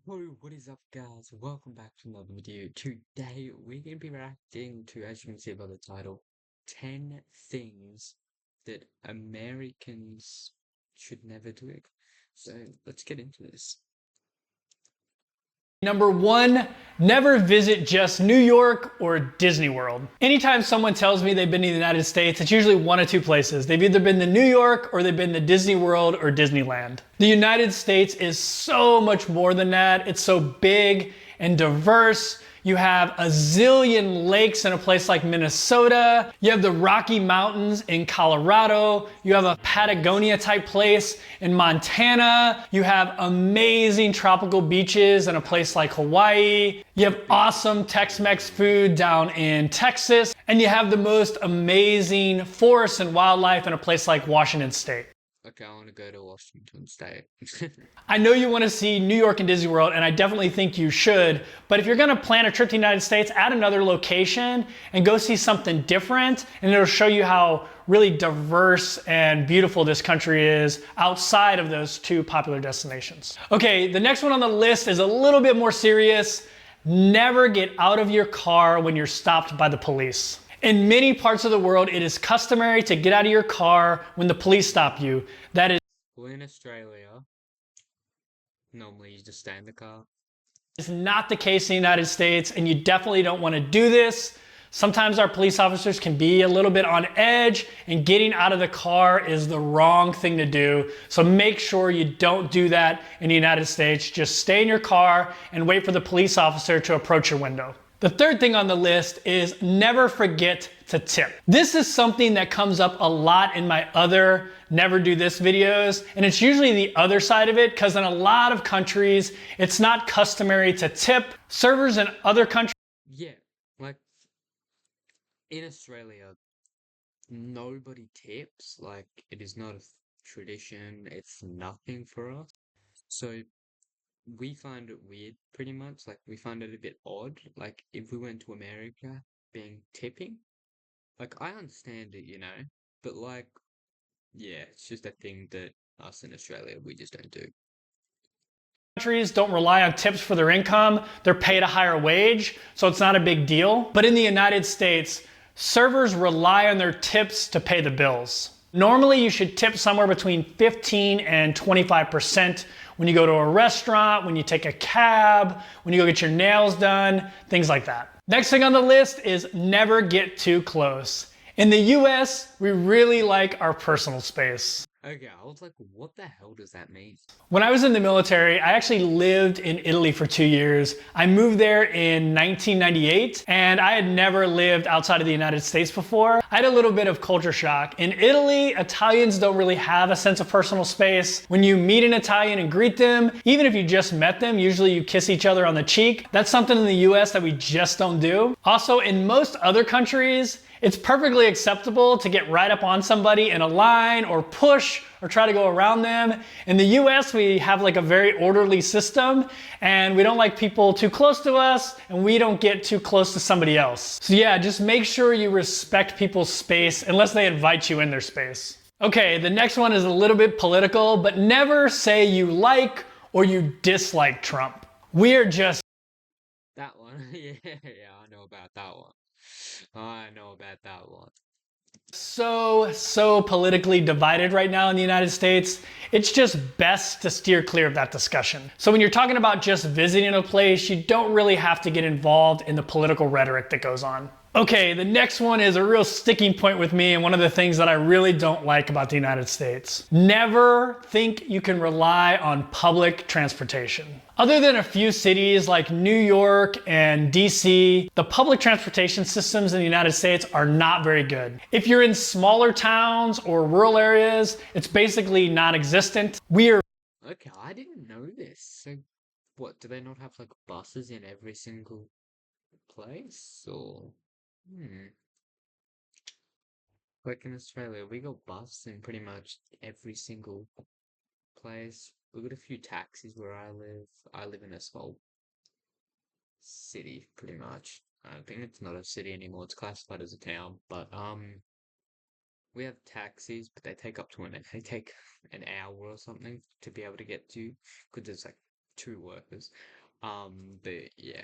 Whoa, what is up, guys? Welcome back to another video. Today, we're going to be reacting to, as you can see by the title, 10 things that Americans should never do. So, let's get into this. Number one, never visit just New York or Disney World. Anytime someone tells me they've been to the United States, it's usually one of two places. They've either been to New York or they've been to Disney World or Disneyland. The United States is so much more than that. It's so big and diverse. You have a zillion lakes in a place like Minnesota. You have the Rocky Mountains in Colorado. You have a Patagonia type place in Montana. You have amazing tropical beaches in a place like Hawaii. You have awesome Tex-Mex food down in Texas. And you have the most amazing forests and wildlife in a place like Washington State. Okay, I want to go to Washington State. I know you want to see New York and Disney World, and I definitely think you should, but if you're going to plan a trip to the United States, add another location and go see something different, and it'll show you how really diverse and beautiful this country is outside of those two popular destinations. Okay, the next one on the list is a little bit more serious. Never get out of your car when you're stopped by the police. In many parts of the world, it is customary to get out of your car when the police stop you. That Well, in Australia, normally you just stay in the car. is not the case in the United States, and you definitely don't want to do this. Sometimes our police officers can be a little bit on edge, and getting out of the car is the wrong thing to do. So make sure you don't do that in the United States. Just stay in your car and wait for the police officer to approach your window. The third thing on the list is never forget to tip. This is something that comes up a lot in my other never do this videos, and it's usually the other side of it because in a lot of countries, it's not customary to tip. Servers in other countries. Yeah, like in Australia, nobody tips. Like, it is not a tradition, it's nothing for us. So, we find it weird pretty much. Like, we find it a bit odd. Like, if we went to America, being tipping, like, I understand it, but like, yeah, it's just a thing that us in Australia, we just don't do. Countries don't rely on tips for their income. They're paid a higher wage, so it's not a big deal. But in the United States, servers rely on their tips to pay the bills. Normally, you should tip somewhere between 15 and 25% when you go to a restaurant, when you take a cab, when you go get your nails done, things like that. Next thing on the list is never get too close. In the US, we really like our personal space. Okay, I was like, what the hell does that mean? When I was in the military, I actually lived in Italy for 2 years. I moved there in 1998, and I had never lived outside of the United States before. I had a little bit of culture shock. In Italy, Italians don't really have a sense of personal space. When you meet an Italian and greet them, even if you just met them, usually you kiss each other on the cheek. That's something in the US that we just don't do. Also, in most other countries, it's perfectly acceptable to get right up on somebody in a line or push or try to go around them. In the US, we have like a very orderly system, and we don't like people too close to us, and we don't get too close to somebody else. So yeah, just make sure you respect people's space unless they invite you in their space. Okay, the next one is a little bit political, but never say you like or you dislike Trump. We are just That one? Yeah, yeah, I know about that one. I know about that one. so politically divided right now in the United States. It's just best to steer clear of that discussion. So when you're talking about just visiting a place, you don't really have to get involved in the political rhetoric that goes on. Okay, the next one is a real sticking point with me and one of the things that I really don't like about the United States. Never think you can rely on public transportation. Other than a few cities like New York and DC, the public transportation systems in the United States are not very good. If you're in smaller towns or rural areas, it's basically non-existent. Okay, I didn't know this. So, what, do they not have like buses in every single place? Or, hmm. Like in Australia, we got buses in pretty much every single place. We got a few taxis where I live. I live in a small city, pretty much. I think it's not a city anymore. It's classified as a town. But we have taxis, but they take up to they take an hour or something to be able to get to, because there's like two workers. But yeah.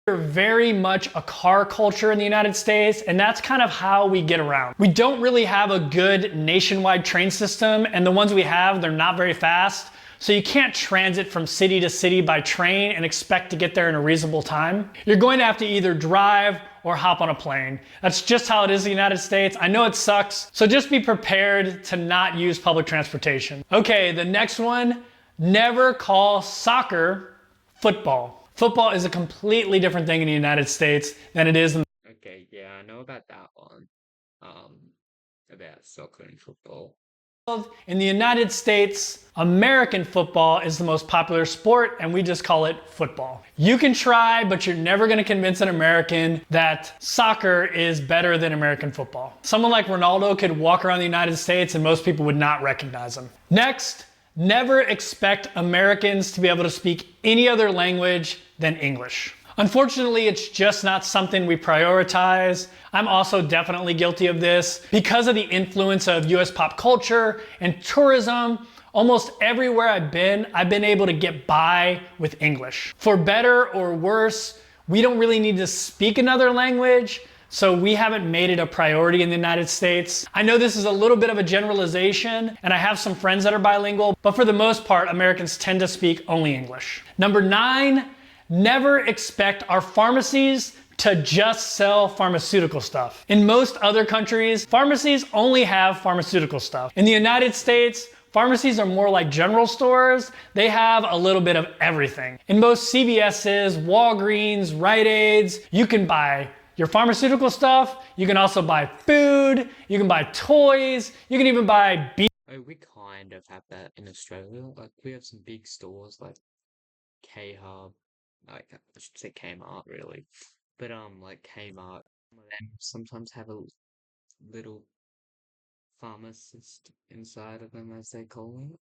We're very much a car culture in the United States, and that's kind of how we get around. We don't really have a good nationwide train system, and the ones we have, they're not very fast. So you can't transit from city to city by train and expect to get there in a reasonable time. You're going to have to either drive or hop on a plane. That's just how it is in the United States. I know it sucks, so just be prepared to not use public transportation. Okay, the next one, never call soccer football. Football is a completely different thing in the United States than it is in. Okay, yeah, I know about that one. About soccer and football. In the United States, American football is the most popular sport, and we just call it football. You can try, but you're never going to convince an American that soccer is better than American football. Someone like Ronaldo could walk around the United States and most people would not recognize him. Next, never expect Americans to be able to speak any other language than English. Unfortunately, it's just not something we prioritize. I'm also definitely guilty of this. Because of the influence of US pop culture and tourism, almost everywhere I've been able to get by with English. For better or worse, we don't really need to speak another language, so we haven't made it a priority in the United States. I know this is a little bit of a generalization, and I have some friends that are bilingual, but for the most part, Americans tend to speak only English. Number 9, never expect our pharmacies to just sell pharmaceutical stuff. In most other countries, pharmacies only have pharmaceutical stuff. In the United States, pharmacies are more like general stores. They have a little bit of everything. In most CVS's, Walgreens, Rite Aids, you can buy your pharmaceutical stuff, you can also buy food, you can buy toys, you can even buy beer. Oh, we kind of have that in Australia. Like, we have some big stores like K-Hub, like, I should say Kmart, really. But, like Kmart, some of them sometimes have a little pharmacist inside of them, as they call it.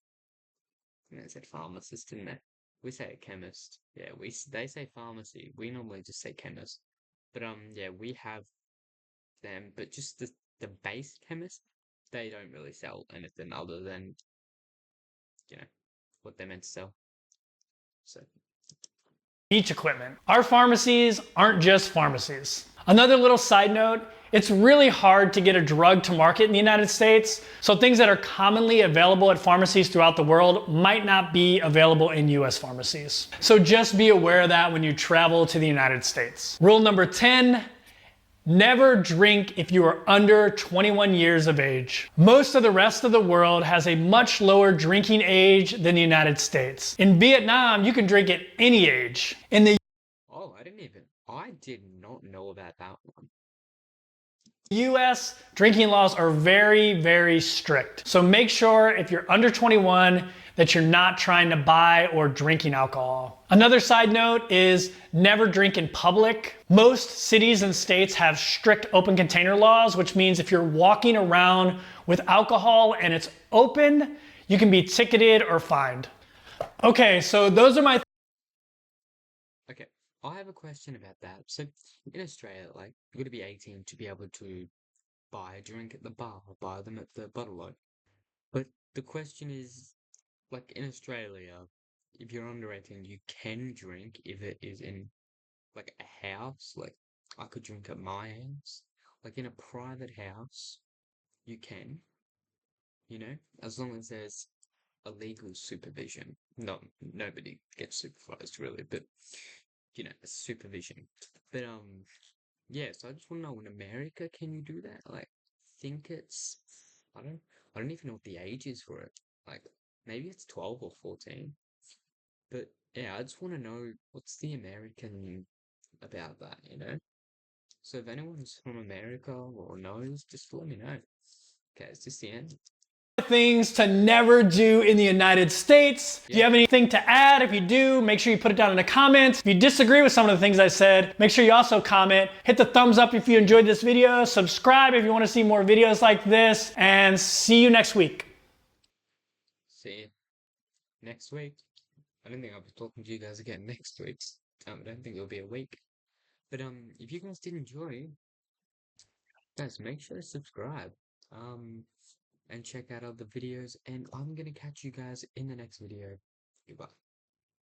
And they said pharmacist, didn't they? We say a chemist. Yeah, they say pharmacy. We normally just say chemist. But, yeah, we have them, but just the base chemist, they don't really sell anything other than, you know, what they're meant to sell. So. Beach equipment. Our pharmacies aren't just pharmacies. Another little side note, it's really hard to get a drug to market in the United States, so things that are commonly available at pharmacies throughout the world might not be available in US pharmacies. So just be aware of that when you travel to the United States. Rule number 10, never drink if you are under 21 years of age. Most of the rest of the world has a much lower drinking age than the United States. In Vietnam, you can drink at any age. In the Oh, I did not know about that one. US, drinking laws are very, very strict. So make sure if you're under 21 that you're not trying to buy or drinking alcohol. Another side note is never drink in public. Most cities and states have strict open container laws, which means if you're walking around with alcohol and it's open, you can be ticketed or fined. Okay, so those are my Okay, I have a question about that. So, in Australia, like, you gotta be 18 to be able to buy a drink at the bar or buy them at the bottle load. But the question is, like, in Australia, if you're under 18, you can drink if it is in, like, a house. Like, I could drink at my house. Like, in a private house, you can, as long as there's a legal supervision. No, nobody gets supervised, really, but, supervision. But, yeah, so I just want to know, in America, can you do that? Like, think it's, I don't, I don't even know what the age is for it. Like, maybe it's 12 or 14. But yeah, I just want to know what's the American about that? So if anyone's from America or knows, just let me know. Okay, it's just the end. things to never do in the United States. Do you have anything to add? If you do, make sure you put it down in the comments. If you disagree with some of the things I said, make sure you also comment. Hit the thumbs up if you enjoyed this video. Subscribe if you want to see more videos like this. And see you next week. See you next week. I don't think I'll be talking to you guys again next week. I don't think it'll be a week. But if you guys did enjoy, guys, make sure to subscribe. And check out other videos. And I'm gonna catch you guys in the next video. Goodbye.